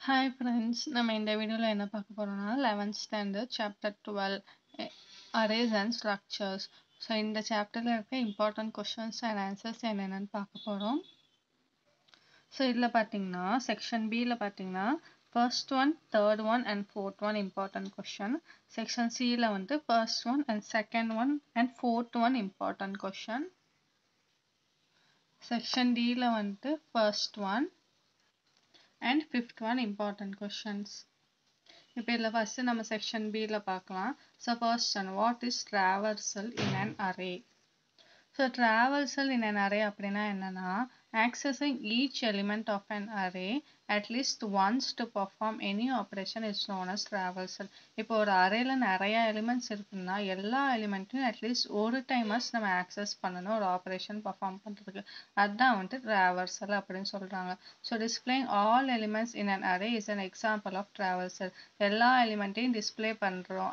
Hi friends, நம்ம இந்த வீடியோல என்ன பார்க்க போறோம்னா 11th standard chapter 12 arrays and structures. So இந்த சாப்டர்ல இருக்க இம்பார்ட்டன்ட் கொஸ்டின்ஸ் அண்ட் ஆன்சர்ஸ் என்னென்னு பார்க்க போறோம். ஸோ இதில் பார்த்தீங்கன்னா செக்ஷன் பியில் பார்த்தீங்கன்னா first one, third one and fourth one important question. Section சியில் வந்து first one and second one and fourth one important question. Section டியில் வந்து first one and fifth one important questions. இப்போ இதில் ஃபஸ்ட்டு நம்ம செக்ஷன் பியில் பார்க்கலாம். So first one, what is traversal in an array? So traversal in an array அப்படின்னா என்னன்னா, accessing each element of an array at least once to perform any operation is known as traversal. இப்போ ஒரு அரேல நிறைய elements இருக்குன்னா எல்லா எலிமெண்ட்டையும் at least ஒரு டைமஸ் நம்ம access பண்ணணும் ஒரு ஆப்ரேஷன் பர்ஃபார்ம் பண்ணுறதுக்கு. அதுதான் வந்து ட்ராவர்சல் அப்படின்னு சொல்கிறாங்க. So displaying all elements in an array is an example of traversal. எல்லா எலிமெண்ட்டையும் டிஸ்பிளே பண்ணுறோம்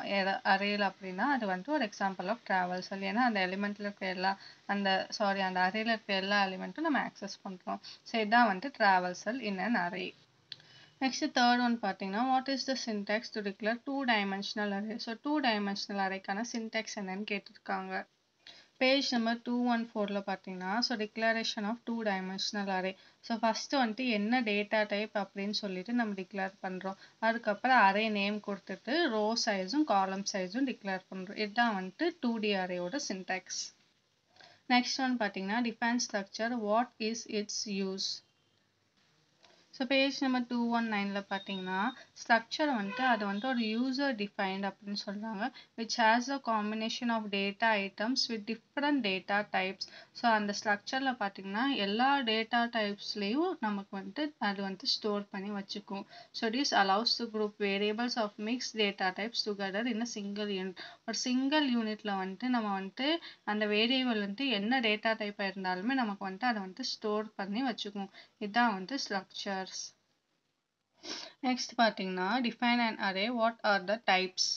அரேல அப்படின்னா அது வந்து ஒரு எக்ஸாம்பிள் ஆஃப் ட்ராவர்சல். ஏன்னா அந்த எலிமெண்ட்டில் இருக்க அந்த அரேல இருக்க எல்லா எலிமெண்ட்டும் நம்ம ஆக்சஸ் பண்ணுறோம். ஸோ இதான் வந்து traversal in an array. Next third one பார்த்தீங்கன்னா, what is the syntax to declare 2-dimensional array? So 2-dimensional அரேக்கான சின்டாக்ஸ் என்னன்னு கேட்டிருக்காங்க. பேஜ் நம்பர் 214 பார்த்தீங்கன்னா, so declaration of 2-dimensional array. So first வந்துட்டு என்ன டேட்டா டைப் அப்படின்னு சொல்லிட்டு நம்ம டிக்ளேர் பண்ணுறோம். அதுக்கப்புறம் அரே நேம் கொடுத்துட்டு ரோ சைஸும் காலம் சைஸும் டிக்ளேர் பண்ணுறோம். இதுதான் வந்துட்டு 2D அரேயோட சின்டாக்ஸ். நெக்ஸ்ட் ஒன் பார்த்தீங்கன்னா, define structure, what is it's use? So page number 219 பார்த்தீங்கன்னா, ஸ்ட்ரக்சர் வந்துட்டு அது வந்து ஒரு யூசர் டிஃபைன்ட் அப்படின்னு சொல்கிறாங்க, which has a combination of data items with different data types. So அந்த ஸ்ட்ரக்சரில் பார்த்தீங்கன்னா எல்லா டேட்டா டைப்ஸ்லேயும் நமக்கு வந்துட்டு அது வந்து ஸ்டோர் பண்ணி வச்சுக்கும். So this allows to group variables of mix data types together in a single unit. ஒரு சிங்கிள் யூனிட்ல வந்துட்டு நம்ம வந்துட்டு அந்த வேரியபிள் வந்துட்டு என்ன டேட்டா டைப்பாக இருந்தாலுமே நமக்கு வந்துட்டு அதை வந்துட்டு ஸ்டோர் பண்ணி வச்சுக்கும். இதுதான் வந்து ஸ்ட்ரக்சர்ஸ். நெக்ஸ்ட் பார்த்தீங்கன்னா, define an array, what are the types?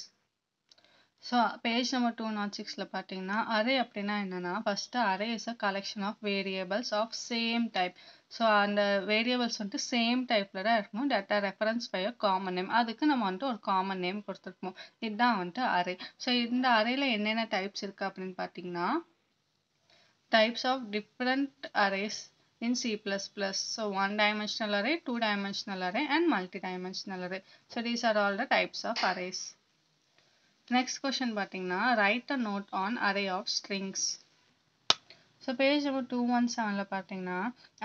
So page number 206 பார்த்தீங்கன்னா, அரே அப்படின்னா என்னன்னா, first array is a collection of variables of same type. So அந்த வேரியபிள்ஸ் வந்துட்டு சேம் டைப்ல தான் இருக்கணும். Data reference by a common name. அதுக்கு நம்ம வந்துட்டு ஒரு காமன் நேம் கொடுத்துருப்போம். இதுதான் வந்துட்டு அரே. ஸோ இந்த அரேல என்னென்ன டைப்ஸ் இருக்கு அப்படின்னு பார்த்தீங்கன்னா, types of different arrays in C++. So one-dimensional array, two-dimensional array and multi-dimensional array. So these are all the types of arrays. Next question பார்த்தீங்கன்னா, write a note on array of strings. So page number 217 பார்த்தீங்கன்னா,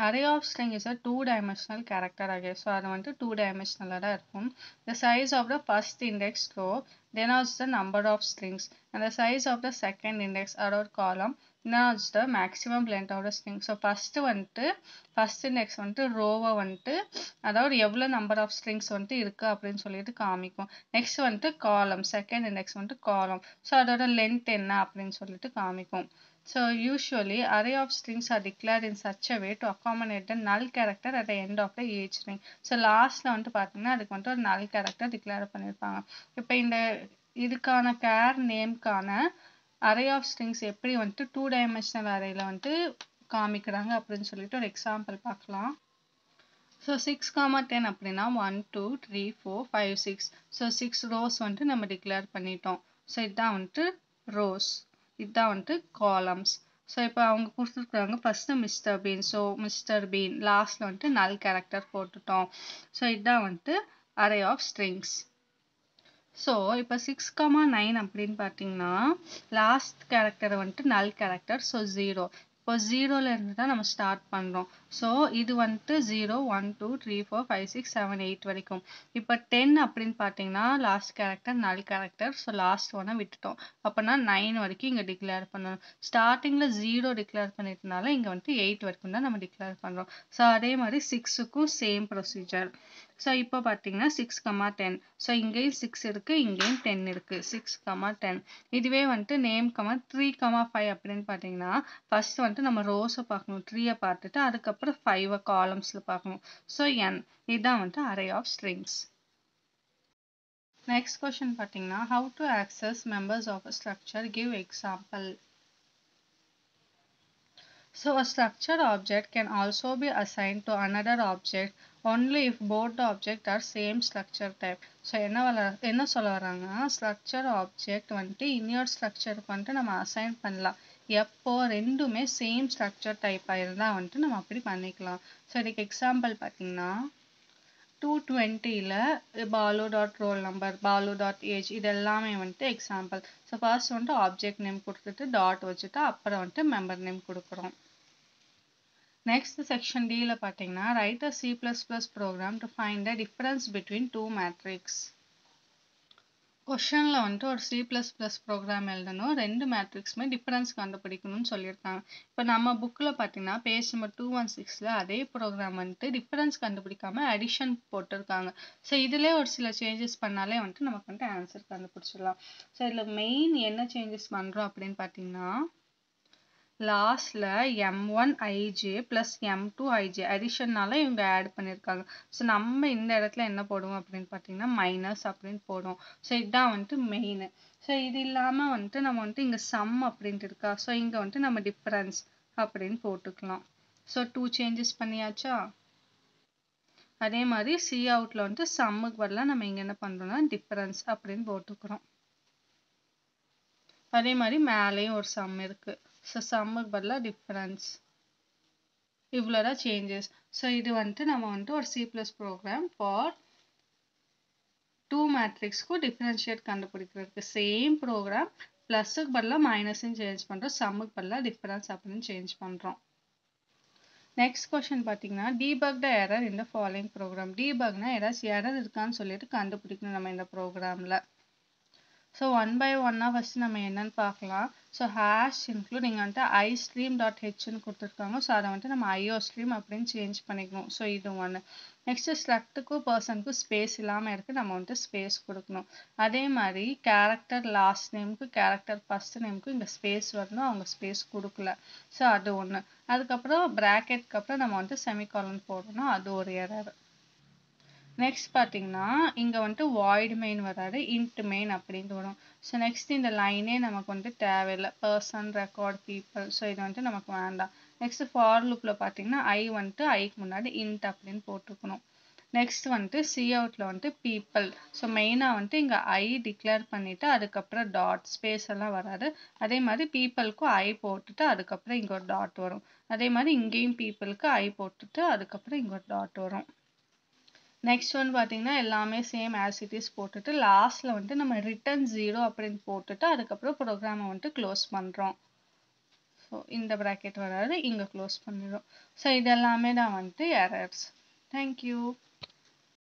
array of string is a two-dimensional character array. So அது வந்து two-dimensional தான் இருக்கும். The size of the first index row denotes the number of strings and the size of the second index or column denotes the maximum length of the string. So first index வந்துட்டு ரோவை வந்துட்டு அதாவது எவ்வளோ number of strings வந்துட்டு இருக்கு அப்படின்னு சொல்லிட்டு காமிக்கும். நெக்ஸ்ட் வந்துட்டு காலம், செகண்ட் இண்டெக்ஸ் வந்துட்டு காலம். ஸோ அதோட லென்த் என்ன அப்படின்னு சொல்லிட்டு காமிக்கும். So usually array of strings are declared in such a way to accommodate the null character at the end of the each string. So lastல வந்துட்டு பார்த்தீங்கன்னா அதுக்கு வந்துட்டு ஒரு null character declare பண்ணியிருப்பாங்க. இப்போ இந்த இதுக்கான கேர் நேம்கான array of strings எப்படி வந்துட்டு 2-dimensional arrayல வந்துட்டு காமிக்கிறாங்க அப்படின்னு சொல்லிட்டு ஒரு எக்ஸாம்பிள் பார்க்கலாம். ஸோ 6, 10 அப்படின்னா 1, 2, 3, 4, 5, 6. ஸோ 6 rows வந்துட்டு நம்ம டிக்ளேர் பண்ணிட்டோம். ஸோ இதுதான் வந்துட்டு rows. இதுதான் வந்துட்டு காலம்ஸ். ஸோ இப்போ அவங்க கொடுத்துருக்காங்க first mister been. So mister been லாஸ்ட்ல வந்துட்டு நல் கேரக்டர் போட்டுட்டோம். ஸோ இதுதான் வந்துட்டு அரே ஆஃப் ஸ்ட்ரிங்ஸ். ஸோ இப்போ 6, 9 அப்படின்னு பார்த்தீங்கன்னா லாஸ்ட் கேரக்டர் வந்துட்டு நல் கேரக்டர். ஸோ 0. இப்போ 0ல இருந்து தான் நம்ம ஸ்டார்ட் பண்ணுறோம். ஸோ இது வந்துட்டு 0, 1, 2, 3, 4, 5, 6, 7, 8 வரைக்கும். இப்போ 10 அப்படின்னு பார்த்தீங்கன்னா லாஸ்ட் கேரக்டர் நல் கேரக்டர். ஸோ லாஸ்ட் ஒன்னை விட்டுட்டோம். அப்போனா 9 வரைக்கும் இங்கே டிக்ளேர் பண்ணணும். ஸ்டார்டிங்கில் 0 டிக்ளேர் பண்ணிட்டனால இங்கே வந்துட்டு 8 வரைக்கும் தான் நம்ம டிக்ளேர் பண்ணுறோம். ஸோ அதே மாதிரி 6க்கும் சேம் ப்ரொசீஜர். ஸோ இப்போ பார்த்தீங்கன்னா 6, 10. ஸோ இங்கேயும் 6 இருக்கு, இங்கேயும் 10 இருக்கு. 6, 10. இதுவே வந்துட்டு நேம் 3, 5 அப்படின்னு பார்த்தீங்கன்னா ஃபர்ஸ்ட் வந்துட்டு நம்ம ரோஸை பார்க்கணும், 3யை பார்த்துட்டு அதுக்கப்புறம் 5 காலம்ஸ்ல பார்க்கணும். ஸோ n இதுதான் வந்துட்டு array of strings. Next question பார்த்தீங்கன்னா, how to access members of a structure, give example. So a structured object can also be assigned to another object only if both the object are same structure type. So என்ன சொல்ல வராங்கன்னா structure object வந்துட்டு இன்னொரு ஸ்ட்ரக்சருக்கு வந்துட்டு நம்ம assign பண்ணலாம் எப்போ ரெண்டுமே சேம் ஸ்ட்ரக்சர் டைப் இருந்தா வந்துட்டு நம்ம அப்படி பண்ணிக்கலாம். ஸோ இதுக்கு எக்ஸாம்பிள் பார்த்தீங்கன்னா 220ல Balu dot roll number Balu dot age இது எல்லாமே வந்துட்டு எக்ஸாம்பிள். ஸோ ஃபர்ஸ்ட் வந்துட்டு ஆப்ஜெக்ட் நேம் கொடுத்துட்டு டாட் வச்சுட்டு அப்புறம் வந்துட்டு மெம்பர் நேம் கொடுக்குறோம். நெக்ஸ்ட் செக்ஷன் டில பார்த்தீங்கன்னா write a C++ program to find the difference between two matrix. கொஷனில் வந்துட்டு ஒரு C++ ப்ரோக்ராம் எழுதணும், ரெண்டு மேட்ரிக்ஸுமே டிஃபரன்ஸ் கண்டுபிடிக்கணும்னு சொல்லியிருக்காங்க. இப்போ நம்ம புக்கில் பார்த்தீங்கன்னா பேஜ் நம்பர் 216ல் அதே ப்ரோக்ராம் வந்துட்டு டிஃபரன்ஸ் கண்டுபிடிக்காம அடிஷன் போட்டிருக்காங்க. ஸோ இதிலே ஒரு சில சேஞ்சஸ் பண்ணாலே வந்துட்டு நமக்கு வந்துட்டு ஆன்சர் கண்டுபிடிச்சிடலாம். ஸோ இதில் மெயின் என்ன சேஞ்சஸ் பண்ணுறோம் அப்படின்னு பார்த்தீங்கன்னா லாஸ்ட்ல m1ij plus m2ij அடிஷன்னால இவங்க ஆட் பண்ணியிருக்காங்க. ஸோ நம்ம இந்த இடத்துல என்ன போடுவோம் அப்படின்னு பார்த்தீங்கன்னா மைனஸ் அப்படின்னு போடுவோம். ஸோ இதுதான் வந்துட்டு மெயின். ஸோ இது இல்லாமல் வந்துட்டு நம்ம வந்துட்டு இங்கே சம் அப்படின்ட்டு இருக்கா, ஸோ இங்கே வந்துட்டு நம்ம டிஃபரன்ஸ் அப்படின்னு போட்டுக்கலாம். ஸோ 2 சேஞ்சஸ் பண்ணியாச்சா. அதே மாதிரி சி அவுட்ல வந்துட்டு சம்முக்கு பதிலாக நம்ம இங்கே என்ன பண்ணுறோம்னா டிஃபரன்ஸ் அப்படின்னு போட்டுக்கிறோம். அதே மாதிரி மேலேயும் ஒரு சம் இருக்கு. ஸோ சம்முக்கு பதிலாக டிஃபரன்ஸ். இவ்வளோதான் சேஞ்சஸ். ஸோ இது வந்துட்டு நம்ம வந்துட்டு ஒரு C++ ப்ரோக்ராம் ஃபார் 2 மேட்ரிக்ஸ்க்கும் டிஃபரன்ஷியேட் கண்டுபிடிக்கிறதுக்கு சேம் ப்ரோக்ராம் ப்ளஸுக்கு பதிலாக மைனஸுன்னு சேஞ்ச் பண்ணுறோம், சம்முக்கு பதிலாக டிஃபரன்ஸ் அப்படின்னு சேஞ்ச் பண்ணுறோம். நெக்ஸ்ட் கொஸ்டின் பார்த்தீங்கன்னா டீபக் த எரர் இந்த ஃபாலோயிங் ப்ரோக்ராம். டீபக்னா ஏதாச்சும் எரர் இருக்கான்னு சொல்லிட்டு கண்டுபிடிக்கணும் நம்ம இந்த ப்ரோக்ராமில். ஸோ ஒன் பை ஒன்னாக ஃபஸ்ட்டு நம்ம என்னன்னு பார்க்கலாம். ஸோ ஹேஷ் இன்க்ளூட் இங்கே வந்துட்டு iStream.hன்னு கொடுத்துருக்காங்க. ஸோ அதை வந்துட்டு நம்ம iOStream அப்படின்னு சேஞ்ச் பண்ணிக்கணும். ஸோ இது ஒன்று. நெக்ஸ்ட்டு ஸ்ட்ரக்ட்டுக்கும் பர்சனுக்கும் ஸ்பேஸ் இல்லாமல் இருக்குது, நம்ம வந்துட்டு ஸ்பேஸ் கொடுக்கணும். அதே மாதிரி கேரக்டர் லாஸ்ட் நேமுக்கு கேரக்டர் ஃபர்ஸ்ட் நேமுக்கும் இங்கே ஸ்பேஸ் வரணும், அவங்க ஸ்பேஸ் கொடுக்கல. ஸோ அது ஒன்று. அதுக்கப்புறம் ப்ராக்கெட்க்கு அப்புறம் நம்ம வந்துட்டு செமிகாலன் போடணும், அது ஒரு எரர். நெக்ஸ்ட் பார்த்தீங்கன்னா இங்கே வந்துட்டு வாய்ட் மெயின் வராது, இன்ட் மெயின் அப்படின்ட்டு வரும். ஸோ நெக்ஸ்ட் இந்த லைனே நமக்கு வந்துட்டு தேவையில்லை, பர்சன் ரெக்கார்ட் பீப்புள். ஸோ இது வந்துட்டு நமக்கு வேண்டாம். நெக்ஸ்ட் ஃபார் லூப்பில் பார்த்தீங்கன்னா வந்துட்டு ஐக்கு முன்னாடி இன்ட் அப்படின்னு போட்டுக்கணும். நெக்ஸ்ட் வந்துட்டு சி அவுட்ல வந்துட்டு பீப்புள். ஸோ மெயினாக வந்துட்டு இங்கே டிக்ளேர் பண்ணிட்டு அதுக்கப்புறம் டாட், ஸ்பேஸ் எல்லாம் வராது. அதே மாதிரி பீப்புளுக்கும் போட்டுட்டு அதுக்கப்புறம் இங்கே ஒரு டாட் வரும். அதே மாதிரி இங்கேயும் பீப்புளுக்கு போட்டுட்டு அதுக்கப்புறம் இங்கே ஒரு டாட் வரும். நெக்ஸ்ட் ஒன் பார்த்தீங்கன்னா எல்லாமே சேம் ஆஸ் இட் இஸ் போட்டுட்டு லாஸ்ட்டில் வந்துட்டு நம்ம ரிட்டர்ன் 0 அப்படின்னு போட்டுட்டு அதுக்கப்புறம் ப்ரோக்ராமை வந்துட்டு க்ளோஸ் பண்ணுறோம். ஸோ இந்த ப்ராக்கெட் வராது, இங்கே க்ளோஸ் பண்ணிடும். ஸோ இதெல்லாமே தான் வந்துட்டு எரர்ஸ். தேங்க்யூ.